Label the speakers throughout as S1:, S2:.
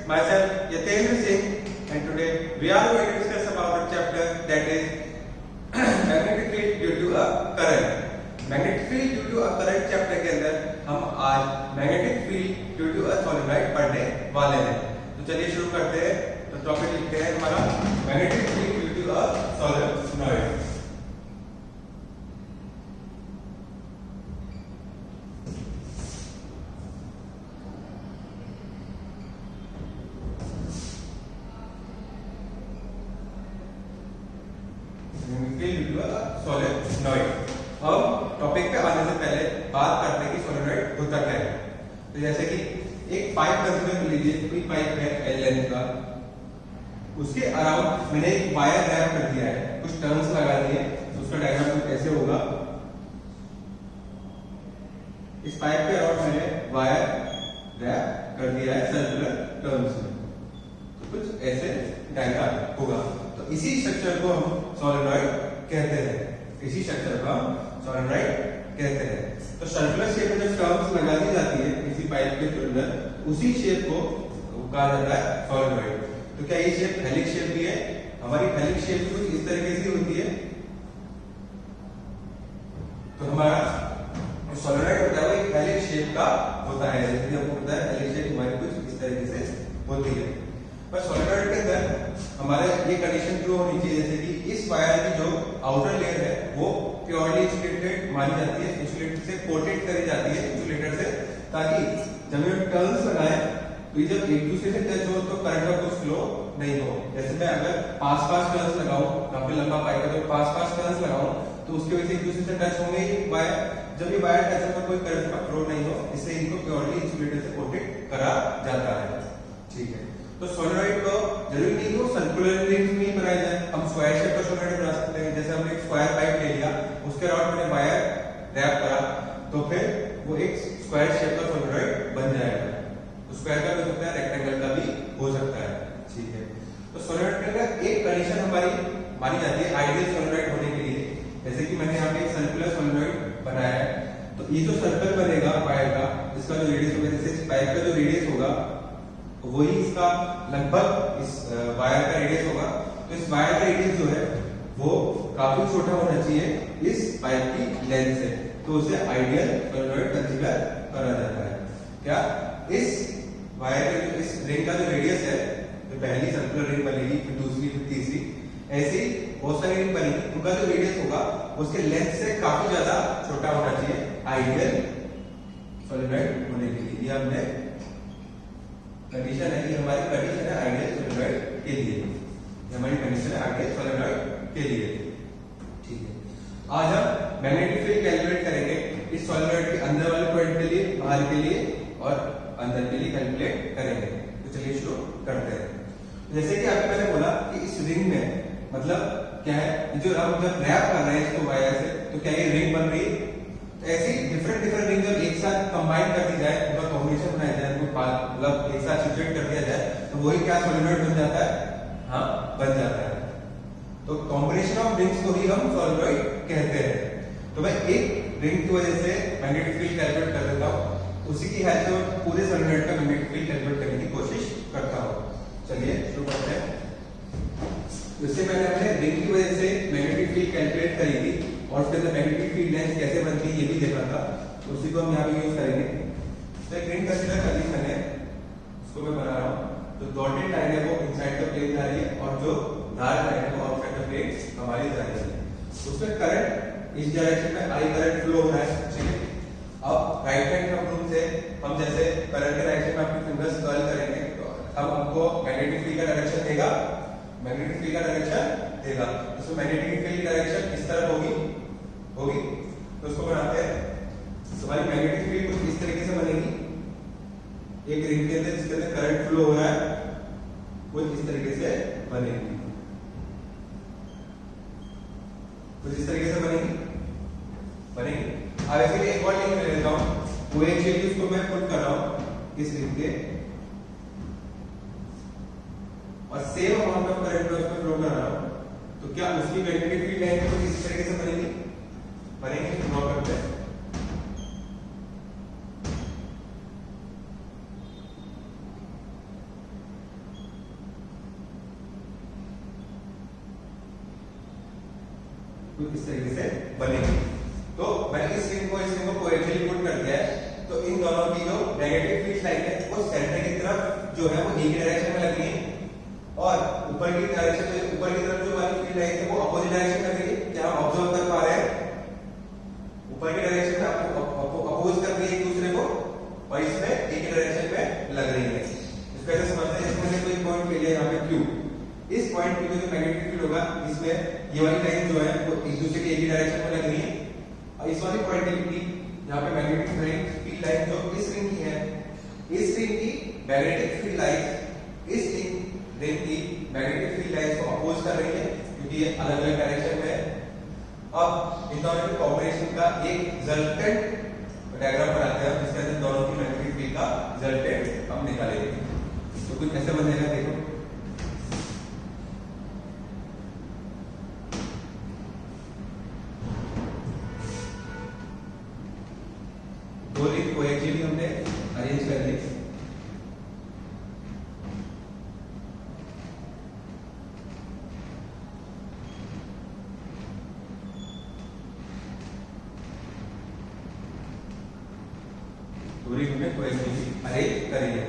S1: myself Yatendra Singh, and today we are going to discuss about a chapter that is magnetic field due to a current. Magnetic field due to a current chapter के अंदर हम आज magnetic field due to a solenoid पढ़ने वाले हैं। तो चलिए शुरू करते हैं। तो टॉपिक लिखते हैं हमारा magnetic field due to a solenoid. Solenoid. अब टॉपिक पे आने से पहले बात करते हैं कि सोलेनॉइड होता क्या है। तो जैसे कि एक पाइप कंसीडर कर लीजिए, कोई पाइप है एल लेंथ का, उसके अराउंड मैंने एक वायर रैप कर दिया है, कुछ टर्न्स लगा दिए। तो उसका डायग्राम कुछ ऐसे होगा। इस पाइप के अराउंड मैंने वायर रैप कर दिया है सर्कुलर टर्न्स में, तो कुछ ऐसे डायग्राम होगा। तो इसी स्ट्रक्चर को हम सोलेनॉइड कहते हैं। इसी स्ट्रक्चर को हम सोलेनॉइड कहते हैं। तो सर्कुलर शेप में जब टर्म्स लगा दी जाती है किसी पाइप के अंदर, उसी शेप को कहा जाता है सोलेनॉइड। तो क्या ये शेप हेलिक्स शेप भी है? हमारी हेलिक्स शेप कुछ इस तरीके से होती है। तो हमारा सोलेनॉइड होता है वो एक हेलिक्स शेप का होता है। जैसे कि आपको पता है हेलिक्स शेप हमारी कुछ इस तरीके से होती है। पर सोलेनॉइड के अंदर हमारे ये कंडीशन ट्रू होनी चाहिए, जैसे कि इस वायर की जो आउटर लेयर है वो प्योरली इंसुलेटेड मानी जाती है, इंसुलेटर से कोटेड करी जाती है इंसुलेटर से, ताकि जब ये टर्न्स लगाए तो ये जब एक दूसरे से टच हो तो करंट का कुछ फ्लो नहीं हो। जैसे मैं अगर पास टर्न्स लगाऊं, काफी लंबा पाइप है तो पास टर्न्स लगाऊं तो उसके वजह से एक दूसरे से टच होंगे ये वायर। जब ये वायर टच होगा कोई करंट का फ्लो नहीं हो, इसलिए इनको प्योरली इंसुलेटर से कोटेड करा जाता है। ठीक है। तो सोलेनॉइड को जरूरी नहीं हो सर्कुलर रिंग्स में ही बनाया जाए, हम स्क्वायर शेप का सोलेनॉइड बना सकते हैं। जैसे हमने एक स्क्वायर पाइप ले लिया, उसके अराउंड मैंने वायर रैप करा, तो फिर वो एक स्क्वायर शेप का सोलेनॉइड बन जाएगा। तो स्क्वायर का भी हो सकता है, रेक्टेंगल का भी हो सकता है। ठीक है। तो सोलेनॉइड के अंदर एक कंडीशन हमारी मानी जाती है आइडियल सोलेनॉइड होने के लिए। जैसे कि मैंने यहाँ पे एक सर्कुलर सोलेनॉइड बनाया है, तो ये जो सर्कल बनेगा वायर का, इसका जो रेडियस होगा, जैसे इस पाइप का जो रेडियस होगा वही इसका लगभग इस वायर का रेडियस होगा। तो इस वायर का रेडियस जो है वो काफी छोटा होना चाहिए इस पाइप की लेंथ से, तो उसे आइडियल सोलेनॉइड कंसीडर करा जाता है। क्या इस वायर के इस रिंग का जो रेडियस है, तो पहली सर्कुलर रिंग बनेगी, फिर दूसरी, फिर तीसरी, ऐसी बहुत सारी रिंग बनेगी, उनका जो रेडियस होगा उसके लेंथ से काफी ज्यादा छोटा होना चाहिए आइडियल सोलेनॉइड होने के लिए। ये हमने कंडीशन है, कि हमारी कंडीशन है आइडियल सोलेनॉइड के लिए, हमारी कंडीशन है आइडियल सोलेनॉइड के लिए। ठीक है। आज हम मैग्नेटिक फील्ड कैलकुलेट करेंगे इस सोलेनॉइड के अंदर वाले पॉइंट के लिए, बाहर के लिए और अंदर के लिए कैलकुलेट करेंगे। तो चलिए शुरू करते हैं। जैसे कि आपको मैंने बोला कि इस रिंग में मतलब क्या है, जो हम जब रैप कर रहे हैं इसको वायर से, तो क्या ये रिंग बन रही है? ऐसी डिफरेंट रिंग जब एक साथ कंबाइन कर दी जाए, उनका कॉम्बिनेशन बनाया जाए, मतलब एक साथ सिचुएट कर दिया जाए, तो वही क्या सोलेनॉइड बन जाता है? हाँ, बन जाता है। तो कॉम्बिनेशन ऑफ रिंग्स को ही हम सोलेनॉइड कहते हैं। तो मैं एक रिंग की वजह से मैग्नेटिक फील्ड कैलकुलेट कर देता हूँ, उसी की हेल्प से पूरे सोलेनॉइड का मैग्नेटिक फील्ड कैलकुलेट करने की कोशिश करता हूँ। चलिए शुरू करते हैं। इससे पहले हमने रिंग की वजह से मैग्नेटिक फील्ड कैलकुलेट करी थी और उसके अंदर मैग्नेटिक फील्ड लेंथ कैसे बनती है ये भी देखा था, तो उसी को हम यहाँ पे यूज करेंगे। तो एक रिंग कंसीडर कर ली मैंने, उसको मैं बना रहा हूँ। तो डॉटेड लाइन है वो इनसाइड द प्लेन जा रही है और जो डार्क लाइन है वो आउटसाइड द प्लेन हमारी जा रही है। उसमें करंट इस डायरेक्शन में आई करंट फ्लो हो रहा है। ठीक है। अब राइट हैंड रूल से हम जैसे करंट के डायरेक्शन में अपने फिंगर्स कर्ल करेंगे, तो अब हमको मैग्नेटिक फील्ड का डायरेक्शन देगा, मैग्नेटिक फील्ड का डायरेक्शन देगा। तो मैग्नेटिक फील्ड की डायरेक्शन इस तरफ होगी। तो उसको बनाते हैं। तो हमारी मैग्नेटिक फील्ड कुछ इस तरीके से बनेगी, एक रिंग के अंदर जिसके अंदर करंट फ्लो हो रहा है वो इस तरीके से बनेगी, कुछ इस तरीके से बनेगी। अब ऐसे एक और लिंक ले लेता हूँ, वो एक शेप उसको मैं पुट कर रहा हूँ इस रिंग के, और सेम अमाउंट ऑफ करंट में उसमें फ्लो कर रहा हूँ। तो क्या उसकी मैग्नेटिक फील्ड लाइन कुछ इस तरीके से बनेगी? ड्रॉ करते हैं। कुछ इस तरीके से बनेगी। तो मैंने इस रिंग को कोएक्सियली पुट कर दिया है, तो इन दोनों की जो नेगेटिव फील्ड लाइन है वो सेंटर की तरफ जो है वो एक ही डायरेक्शन में लग रही है, और ऊपर की तरफ जो वाली फील्ड लाइन है वो अपोजिट डायरेक्शन में लग रही है। क्या हम ऑब्जर्व कर पा रहे हैं? ऊपर की डायरेक्शन में अपोज कर रही है एक दूसरे को, और इसमें एक ही डायरेक्शन में लग रही है। इसको ऐसे समझते हैं, इसमें कोई पॉइंट ले लिया यहाँ पे Q, इस पॉइंट Q में जो मैग्नेटिक फील्ड होगा इसमें ये वाली लाइन जो है वो एक दूसरे के एक ही डायरेक्शन में लग रही है, और इस वाली पॉइंट की यहाँ पे मैग्नेटिक फील्ड लाइन जो इस रिंग की है, इस रिंग की मैग्नेटिक फील्ड लाइन इस रिंग की मैग्नेटिक फील्ड लाइन को अपोज कर रही है, क्योंकि ये अलग अलग डायरेक्शन में है। अब इन दोनों के कॉम्बिनेशन का एक रिजल्टेंट डायग्राम बनाते हैं, जिसके अंदर दोनों की मैग्नेटिक फील्ड का रिजल्टेंट हम निकालेंगे। तो कुछ ऐसे बनेगा, देखो दो रिंग को एक्चुअली हमने अरेंज कर ली। दूरी हमने कोएक्सियली अरेंज करेंगे,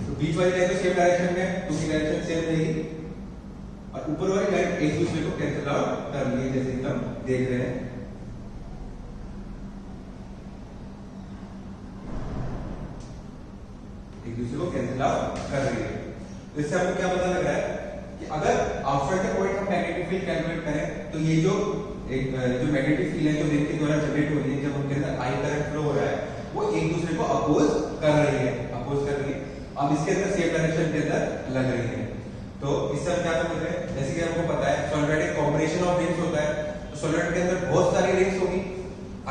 S1: तो बीच वाली लाइन तो सेम डायरेक्शन में, टू की डायरेक्शन सेम रहेगी, और ऊपर वाली लाइन एक दूसरे को कैंसिल आउट कर रही है, जैसे कि हम देख रहे हैं। एक दूसरे को कैंसिल आउट कर रही है। तो इससे आपको क्या पता लग रहा है कि अगर आउटसाइड का पॉइंट हम मैग्नेटिक फील्ड कैलकुलेट करें, तो ये जो मैग्नेटिक फील्ड है जो रिंग के द्वारा जनरेट हो रही है, जब उनके अंदर आई करंट फ्लो हो रहा है, वो एक दूसरे को अपोज कर रही है। अब इसके अंदर सेम डायरेक्शन के अंदर लग रही है। तो इससे हम क्या समझ रहे हैं, जैसे कि हमको पता है सॉलिडराइड एक कॉम्बिनेशन ऑफ रिंग्स होता है, तो सॉलिडराइड के अंदर बहुत सारी रिंग्स होगी।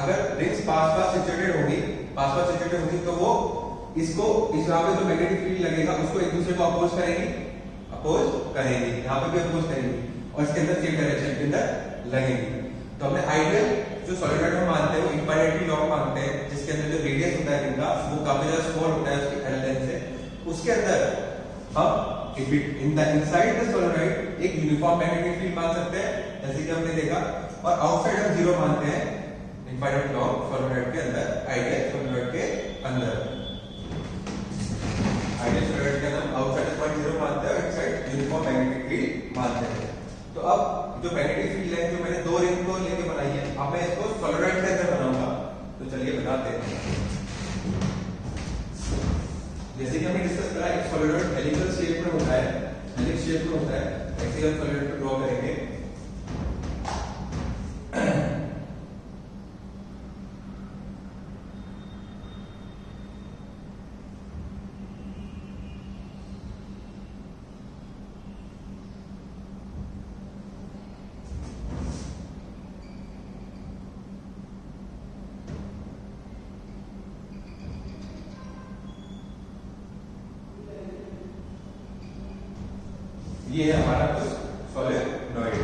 S1: अगर रिंग्स पास-पास सिचुएटेड होगी, तो वो इसको इस यहाँ पे जो मैग्नेटिक फील्ड लगेगा उसको एक दूसरे को अपोज करेंगे, यहाँ पे भी अपोज करेंगे, और इसके अंदर सेम डायरेक्शन के अंदर लगेंगे। तो हमने आइडियल जो सॉलिडराइड में मानते हैं वो इनफाइनाइटली लॉन्ग मानते हैं, जिसके अंदर जो रेडियस होता है रिंग का वो काफी ज्यादा स्मॉल होता है उसकी एल लेंथ से। उसके अंदर हम इनसाइड द सॉलिडराइड एक यूनिफॉर्म मैग्नेटिक फील्ड मान सकते हैं, जैसे कि हमने देखा, और आउटसाइड हम जीरो मानते हैं इनफाइनाइट लॉन्ग सॉलिडराइड के अंदर, आइडियल सॉलिडराइड के अंदर। आइडियल सॉलिडराइड के अंदर आउटसाइड पॉइंट जीरो मानते हैं और इनसाइड यूनिफॉर्म मैग्नेटिक फील्ड मानते हैं। तो अब जो मैग्नेटिक फील्ड है जो मैंने दो रिंग को लेके बनाई है, अब मैं इसको सॉलिडराइड के अंदर बनाऊंगा। तो चलिए बनाते हैं। जैसे कि हमने डिस्कस करा, एक सॉलिडराइड हेलिकल शेप में होता है, हेलिक्स शेप में होता है, ऐसे हम सॉलिडराइड को ड्रॉ करेंगे। ये है हमारा कुछ सॉलिनॉइड।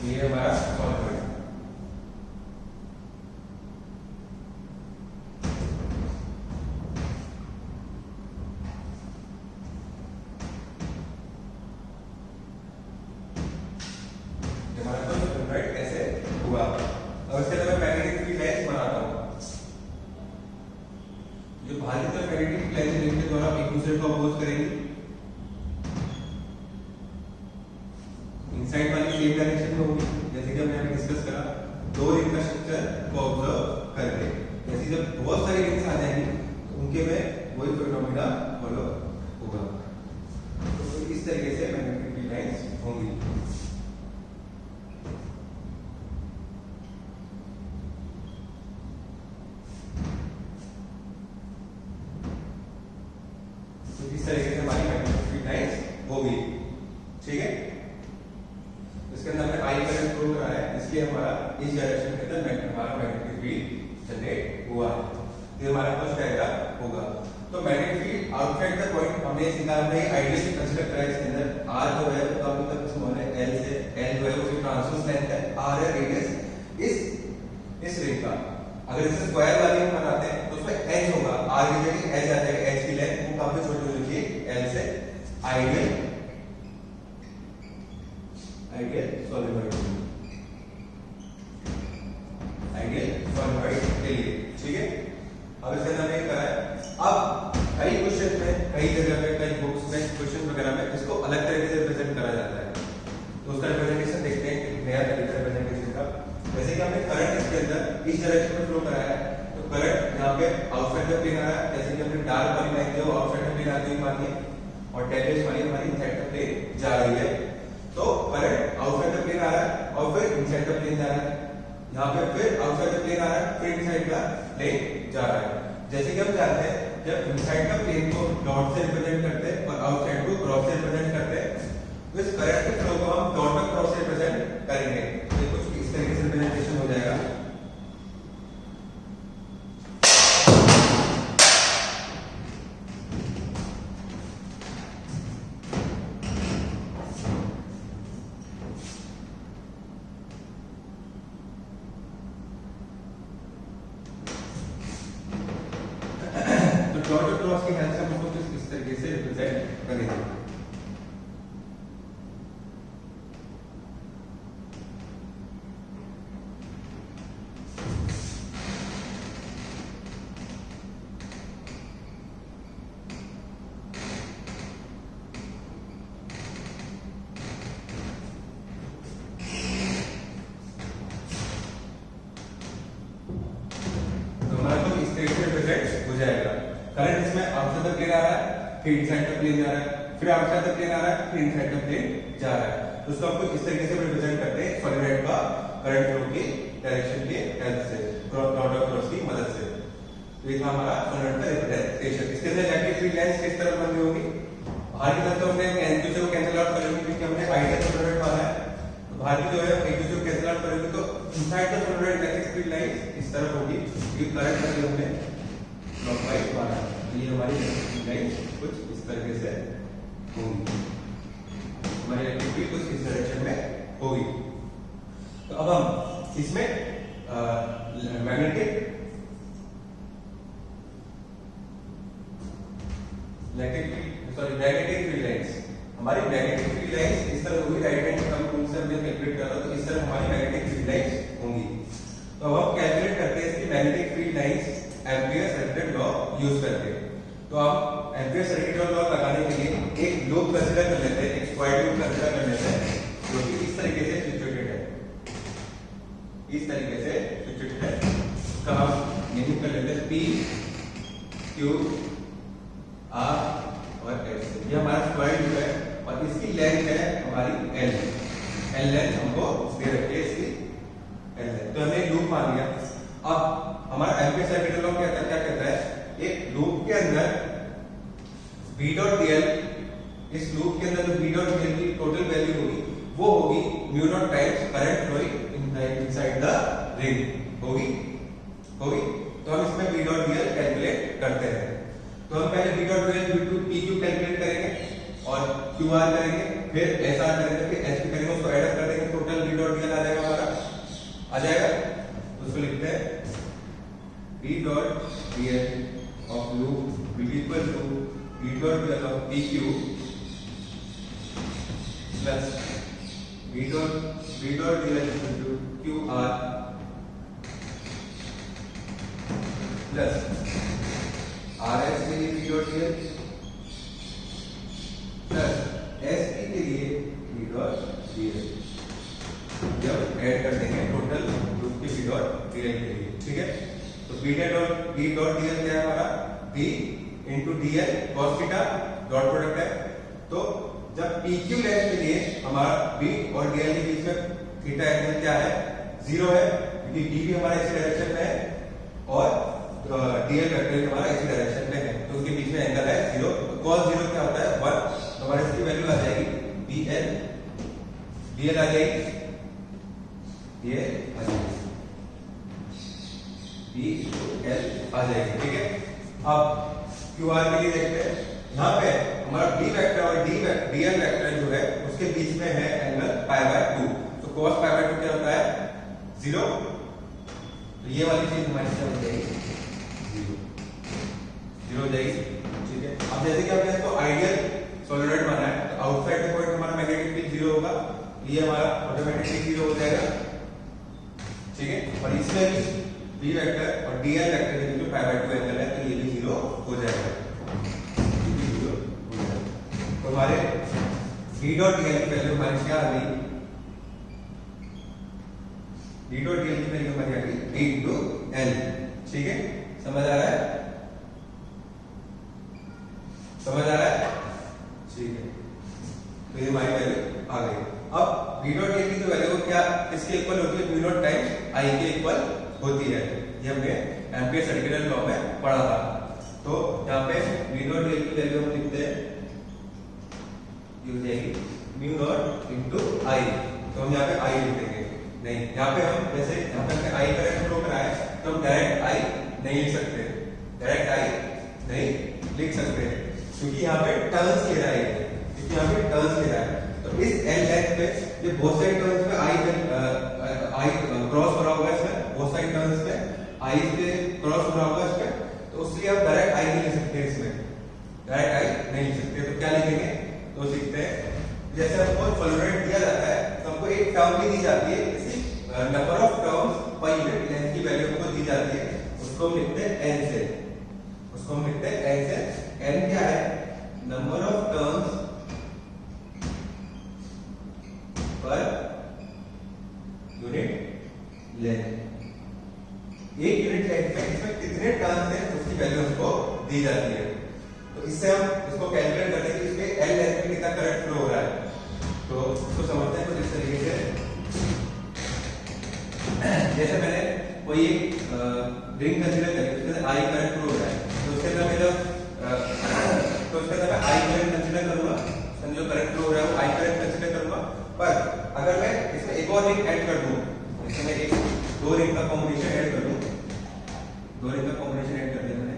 S1: ये है हमारा सॉलिनॉइड। हमारा तो सॉलिनॉइड ऐसे हुआ। अब इसके अंदर मैं मैग्नेटिक फील्ड लाइंस बनाता हूं, जो बाहर की तरफ मैग्नेटिक फील्ड लाइंस रिंग के द्वारा एक दूसरे को अपोज करेंगी। इनसाइड वाली सेम डायरेक्शन में होगी, जैसे कि हमने अभी डिस्कस करा, दो रिंग का स्ट्रक्चर को ऑब्जर्व करके। जैसे जब बहुत सारी रिंग्स आ जाएंगी तो उनके में वही फिनोमेना फॉलो होगा। तो इस तरीके से मैग्नेटिक फील्ड लाइंस होंगी। इस तरीके से हमारी मैग्नेटिक फील्ड लाइंस होगी, ठीक है। इसके अंदर हमने आई करंट फ्लो करा है, इसलिए हमारा इस डायरेक्शन के अंदर हमारा मैग्नेटिक फील्ड जनरेट हुआ है। ये हमारा कुछ डायग्राम होगा। तो magnetic field outside the point हमने सीखा, हमने आइडियल कंसीडर करा। इसके अंदर आर जो है वो काफी तक स्मॉल है, एल जो है उसकी ट्रांसवर्स लेंथ है, आर है रेडियस इस रिंग का। अगर इसे स्क्वायर वाली हम बनाते हैं तो उसमें एच होगा, आर की जगह एच आ जाएगा, एच की लेंथ वो काफी छोटी हो जाती है एल से। आइडियल सॉलिडॉइड के लिए, ठीक है। अब इसके अंदर हमने करा है। अब कई क्वेश्चन में, कई जगह पे, कई बुक्स में, क्वेश्चन वगैरह में इसको अलग तरीके से रिप्रेजेंट करा जाता है। तो उसका रिप्रेजेंटेशन देखते हैं, एक नया तरीका रिप्रेजेंटेशन का। जैसे कि हमने करंट इसके अंदर इस डायरेक्शन में फ्लो कराया है, तो करंट यहाँ पे आउटसाइड का प्लेन आ रहा है, जैसे कि हमने डार्क वाली लाइन दिया वो आउटसाइड का प्लेन आती हुई मानी है, और डेश वाली हमारी इनसाइड का प्लेन जा रही है। तो करंट आउटसाइड का प्लेन आ रहा है और फिर इनसाइड का प्लेन जा रहा है, यहाँ पे फिर आउटसाइड का प्लेन आ रहा है, फिर इनसाइड का प्लेन जा रहा है। जैसे कि हम जानते हैं जब इनसाइड का प्लेन को डॉट से रिप्रेजेंट करते हैं और आउटसाइड को क्रॉस से रिप्रेजेंट करते हैं, तो इस करंट के फ्लो को हम डॉट और क्रॉस से रिप्रेजेंट करेंगे। तो कुछ इस तरीके से रिप्रेजेंटेशन हो जाएगा। डॉट और क्रॉस की हेल्प से हम कुछ इस तरीके से रिप्रेजेंट करेंगे। तो हमारा तो इस तरीके से रिप्रेजेंट हो जाएगा। करंट इसमें आउटसाइड का प्लेन आ रहा है, फिर इनसाइड का प्लेन जा रहा है, फिर आउटसाइड का प्लेन आ रहा है, फिर इनसाइड का प्लेन जा रहा है। तो उसको हम कुछ इस तरीके से रिप्रेजेंट करते हैं सॉलिडॉइड का करंट फ्लो की डायरेक्शन के हेल्प से, डॉट और क्रॉस की मदद से। तो ये था हमारा सॉलिडॉइड का रिप्रेजेंटेशन। इसके अंदर इलेक्ट्रिक फील्ड लाइंस किस तरह बन रही होगी, बाहर की तरफ तो हमने एक दूसरे को कैंसिल आउट करेंगे क्योंकि हमने आइडियल सॉलिडॉइड वाला है, तो बाहर की जो है एक दूसरे को कैंसिल आउट करेंगे, तो inside the solenoid electric field lines इस तरफ होगी क्योंकि करंट का हमने क्लॉकवाइज वाला है। ये हमारी इलेक्ट्रिक लाइन कुछ इस तरीके से होगी, हमारी इलेक्ट्रिक फील्ड कुछ इस डायरेक्शन में होगी। तो अब हम इसमें मैग्नेटिक फील्ड लाइंस, हमारी मैग्नेटिक फील्ड लाइंस इस तरह होगी, राइट हैंड हम उनसे हमने कैलकुलेट करा तो इस तरह हमारी मैग्नेटिक फील्ड लाइंस होंगी। तो अब हम कैलकुलेट करते हैं इसकी magnetic field lines ampere circuit law use करके। तो आप एम्पियर सर्किट लॉ लगाने के लिए एक लूप कंसीडर कर लेते हैं, एक स्क्वायर लूप कंसीडर कर लेते हैं जो कि इस तरीके से सिचुएटेड है, इस तरीके से सिचुएटेड है। उसका हम नेम कर लेते हैं P Q R और S। ये हमारा स्क्वायर लूप है और इसकी लेंथ है हमारी L लेंथ हमको दे रखी है, इसकी L लेंथ। तो हमने लूप मान लिया। अब हमारा एम्पियर सर्किट लॉ क्या कहता है, एक लूप के अंदर V डॉट dl, इस लूप के अंदर जो V डॉट dl की टोटल वैल्यू होगी वो होगी mu naught times current flowing inside the ring होगी। तो हम इसमें V डॉट dl कैलकुलेट करते हैं। तो हम पहले V dot dl PQ calculate करेंगे और QR करेंगे, फिर SR करेंगे, फिर SP करेंगे, उसको ऐड अप कर देंगे, टोटल V डॉट dl आ जाएगा हमारा, आ जाएगा। तो उसको लिखते हैं V dot dl of loop will equal to V dot dl of PQ plus V dot dl equal to QR plus RS के लिए V dot dl plus SP के लिए V dot dl, जब ऐड कर देंगे total loop के V dot dl के लिए, ठीक है। तो V dot dl क्या है हमारा, V into dl cos theta dot product है। तो जब PQ लेंथ के लिए हमारा V और dl के बीच में थीटा एंगल क्या है, 0 है क्योंकि D भी हमारा इसी डायरेक्शन में है और dl वेक्टर हमारा इसी डायरेक्शन में है, तो उसके बीच में एंगल है 0। तो cos 0 क्या होता है 1, तो हमारे इसकी वैल्यू आ जाएगी dl आ जाएगी, ये आ जाएगी L आ जाएगी, ठीक है। अब QR के लिए देखते हैं, यहाँ पे हमारा D वेक्टर और dl वेक्टर जो है उसके बीच में है एंगल π/2, तो cos π/2 क्या होता है 0, तो ये वाली चीज हमारी क्या हो जाएगी 0। जाएगी, ठीक है। अब जैसे कि हमने इसको आइडियल सोलेनॉइड बनाया है, तो आउटसाइड का पॉइंट हमारा मैग्नेटिक फील्ड 0 होगा, ये हमारा ऑटोमेटिकली 0 हो जाएगा, ठीक है। और इसमें भी B वेक्टर और DL वेक्टर के बीच में π/2 एंगल है, तो ये भी 0 हो जाएगा, ये भी 0 हो जाएगा। तो हमारे D डॉट DL की वैल्यू हमारी क्या आ गई, D डॉट DL की वैल्यू हमारी आ गई D into L, ठीक है। समझ आ रहा है, समझ आ रहा है, ठीक है। तो ये हमारी वैल्यू आ गई। अब V डॉट DL की तो वैल्यू क्या किसके इक्वल होती है, V नॉट टाइम्स I के इक्वल होती है, ये हमने एम्पियर सर्कुलर लॉ में पढ़ा था। तो यहाँ पे V डॉट DL की वैल्यू हम लिखते हैं, ये हो जाएगी म्यू नॉट इनटू I, तो हम यहाँ पे I लिख देंगे। नहीं, यहाँ पे हम जैसे यहाँ पे I करंट फ्लो कराए, तो हम डायरेक्ट I नहीं लिख सकते, डायरेक्ट I नहीं लिख सकते, क्योंकि यहाँ पे टर्न्स ले रहा है, क्योंकि यहाँ पे टर्न्स ले रहा है। तो इस L लेंथ पे ये बहुत सारी टर्न्स पे I क्रॉस हो रहा होगा, इसमें बहुत सारी टर्न्स पे I पे क्रॉस हो रहा होगा इसमें, तो उसलिए आप डायरेक्ट I नहीं लिख सकते, इसमें डायरेक्ट I नहीं लिख सकते। तो क्या लिखेंगे, तो सीखते हैं, जैसे हमको सोलेनॉइड दिया जाता है तो हमको एक टर्म भी दी जाती है, इसी number of terms per unit length की वैल्यू हमको दी जाती है, उसको हम लिखते हैं n से, उसको हम लिखते हैं n से। n क्या है, number of terms per unit length, एक यूनिट लेंथ में इसमें कितने टर्न्स हैं उसकी वैल्यू हमको दी जाती है। तो इससे हम इसको कैलकुलेट करते हैं कि इसमें L लेंथ में कितना करंट फ्लो हो रहा है, तो उसको समझते हैं कुछ इस तरीके से। जैसे मैंने कोई एक ड्रिंक कंसीडर करी, उसके अंदर I करंट फ्लो हो रहा है, तो उसके अंदर मैं जब तो उसके अंदर मैं I करंट कंसीडर करूंगा, उसके अंदर जो करंट फ्लो हो रहा है वो I करंट कंसीडर करूंगा। पर अगर मैं इसमें एक और रिंग ऐड कर दूं, इसमें मैं एक दो रिंग का कॉम्बिनेशन ऐड कर दूं, दो रिंग का कॉम्बिनेशन ऐड कर दिया मैंने,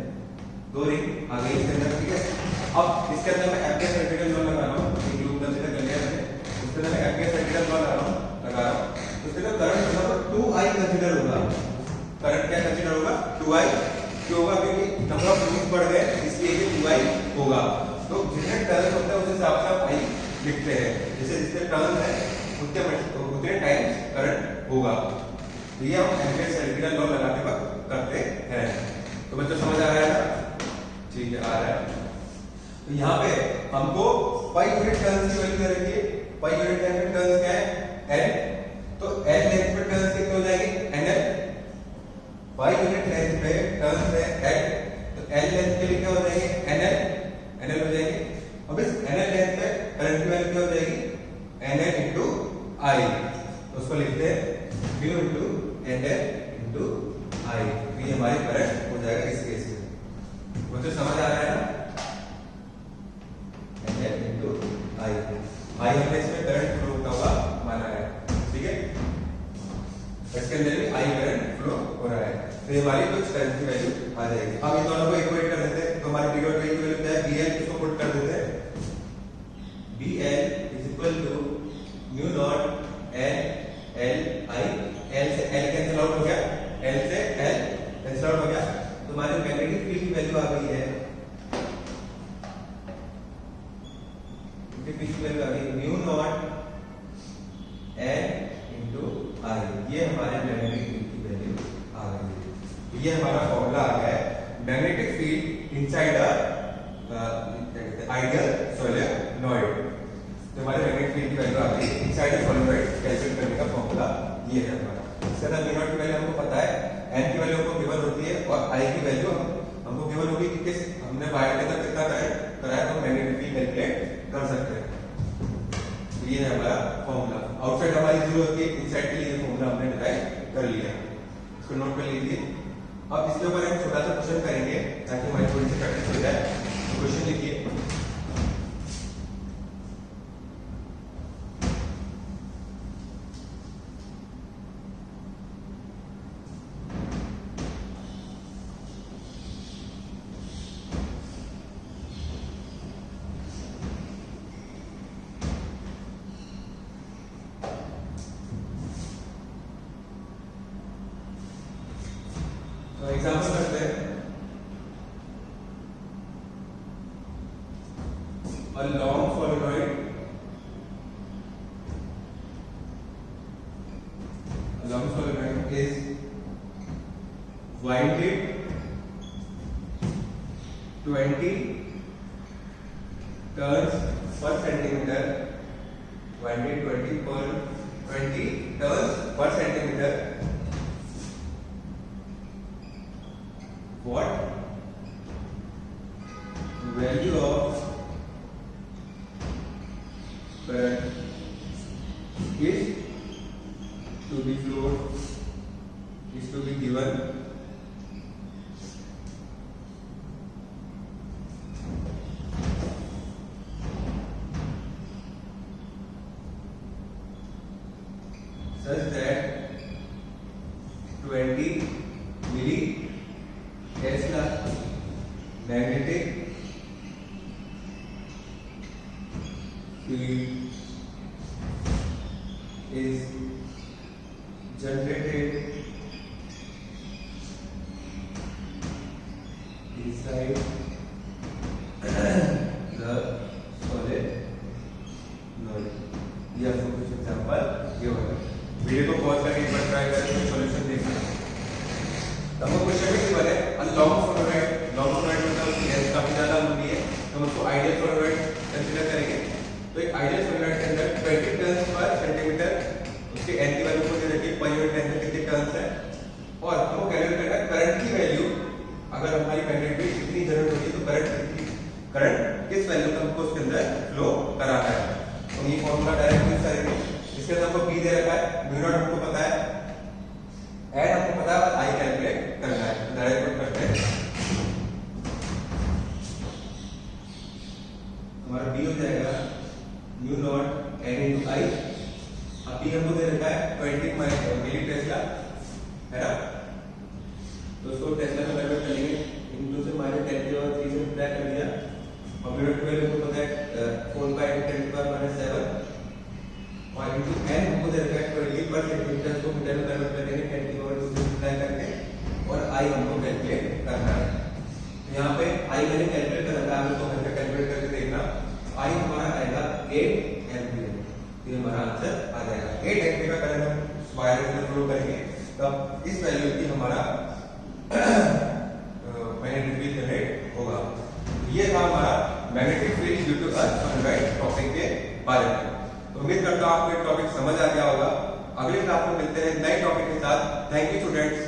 S1: दो रिंग आ गई इसके अंदर, ठीक है। अब इसके अंदर मैं एम्पियर सर्कुलर लॉ लगा रहा हूं, एक लूप कंसीडर कर लिया मैंने, उसके अंदर मैं एम्पियर सर्कुलर लॉ लगा रहा हूं, उसके अंदर करंट होगा 2I कंसीडर होगा, करंट क्या कंसीडर होगा 2I, क्यों होगा, क्योंकि नंबर ऑफ लूप्स बढ़ गए इसलिए ये 2I होगा। तो जितने टर्न होते हैं उस हिसाब से आप I लिखते हैं, जैसे जितने टर्न है उतने टाइम्स करंट होगा। तो ये हम एम्पियर सर्कुलर लॉ लगाते वक्त करते हैं। तो बच्चों समझ आ रहा है ना, ठीक है, आ रहा है। तो यहाँ पे हमको पाई यूनिट टर्न्स की वैल्यू दे रखी है, पाई यूनिट लेंथ पे टर्न्स क्या है N, तो L लेंथ पे टर्न्स कितने हो जाएंगे NL, पाई यूनिट लेंथ पे टर्न्स है L, तो L लेंथ के लिए क्या हो जाएंगे NL हो जाएंगे। अब इस NL लेंथ पे करंट की वैल्यू क्या हो जाएगी NL into I, तो उसको लिखते हैं mu into NL into I, तो ये हमारी करंट हो जाएगा इस केस में। वो तो समझ आ रहा है ना, NL into I, I हमने इसमें करंट फ्लो होता हुआ माना है, ठीक है। इसके अंदर भी I करंट फ्लो हो रहा है, तो ये हमारी कुछ करंट की वैल्यू आ जाएगी। अब इन दोनों को इक्वेट कर देते हैं, तो हमारी B डॉट की वैल्यू क्या है BL, इसको पुट कर देते हैं, BL is equal to mu naught N L I, L से L कैंसिल आउट हो गया, L से L कैंसिल आउट हो गया, तो हमारी मैग्नेटिक फील्ड की वैल्यू आ गई है, वैल्यू आ गई mu naught N into I, ये हमारे मैग्नेटिक फील्ड की वैल्यू आ गई है। तो ये हमारा फॉर्मूला आ गया है magnetic field inside a ideal solenoid. तो हमारे मैग्नेटिक फील्ड की वैल्यू आ गई इनसाइड अ सोलेनॉइड, कैलकुलेट करने का फॉर्मूला ये है हमारा। इसके अंदर म्यू नॉट की वैल्यू हमको पता है, N की वैल्यू हमको गिवन होती है, और I की वैल्यू हमको गिवन होगी कि किस हमने वायर के अंदर कितना करंट कराया, तो मैग्नेटिक फील्ड कैलकुलेट कर सकते हैं। तो ये है हमारा फॉर्मूला। आउटसाइड हमारी 0 होती है, इनसाइड के लिए फॉर्मूला हमने डिराइव कर लिया, इसको नोट कर लीजिए। अब इसके ऊपर एक छोटा सा क्वेश्चन करेंगे ताकि हमारी थोड़ी सी प्रैक्टिस हो जाए। क्वेश्चन लिखिए, एग्जाम्पल करते हैं। long solenoid is winded 20 turns per centimeter, winded 20 turns per centimeter. What value of current is to be flowed, is to be given such that 20 milli Tesla magnetic field is generated inside the solenoid. ये आपको कुछ example ये होगा। Video को pause करके एक बार try करके solution देखना। तब वो क्वेश्चन में क्या है? लॉन्ग सोलोनॉइड मतलब गैस काफी ज्यादा लंबी है, तो हम उसको आइडियल सोलोनॉइड कंसीडर करेंगे। तो एक आइडियल सोलोनॉइड के अंदर 20 टर्न्स पर सेंटीमीटर, उसके एन की वैल्यू को दे रखी है, पर यूनिट लेंथ में कितने टर्न्स है, और हमको कैलकुलेट करना है करंट की वैल्यू। अगर हमारी मैग्नेट में इतनी जरूरत होगी तो करंट किस वैल्यू तक हमको उसके अंदर फ्लो कराना है। तो ये फॉर्मूला डायरेक्ट यूज करेंगे। इसके अंदर हमको बी दे रखा है, म्यू नॉट हमको पता है, एन हमको पता है, आई कैलकुलेट करना है। डायरेक्ट पुट करते हैं, हमारा बी हो जाएगा mu not an into I. अब बी हमको दे रखा है 20 मिली टेस्ला, है ना, तो उसको टेस्ला में कन्वर्ट करेंगे, इनटू से माइनस 10 के बाद 3 से मल्टीप्लाई कर दिया, और म्यू नॉट 12 हमको पता है 4 बाय 10 की पावर -7, और इनटू एन हमको दे रखा है 20 पर सेंटीमीटर, को मीटर में कन्वर्ट करेंगे 10 की पावर 2 से मल्टीप्लाई करके, और आई हमको कैलकुलेट करना है। यहाँ पे आई मैंने कैलकुलेट कर रखा है, आप इसको घर पे कैलकुलेट करके देखना। आई हमारा आएगा 8 एम्पीयर, ये हमारा आंसर आ जाएगा। 8 एम्पीयर का करंट हम वायर में फ्लो करेंगे, तब इस वैल्यू की हमारा मैग्नेटिक फील्ड जनरेट होगा। ये था हमारा magnetic field due to earth solenoid topic के बारे में। तो उम्मीद करता हूँ आपको ये टॉपिक समझ आ गया होगा। अगले क्लास में मिलते हैं नए टॉपिक के साथ। Thank you students.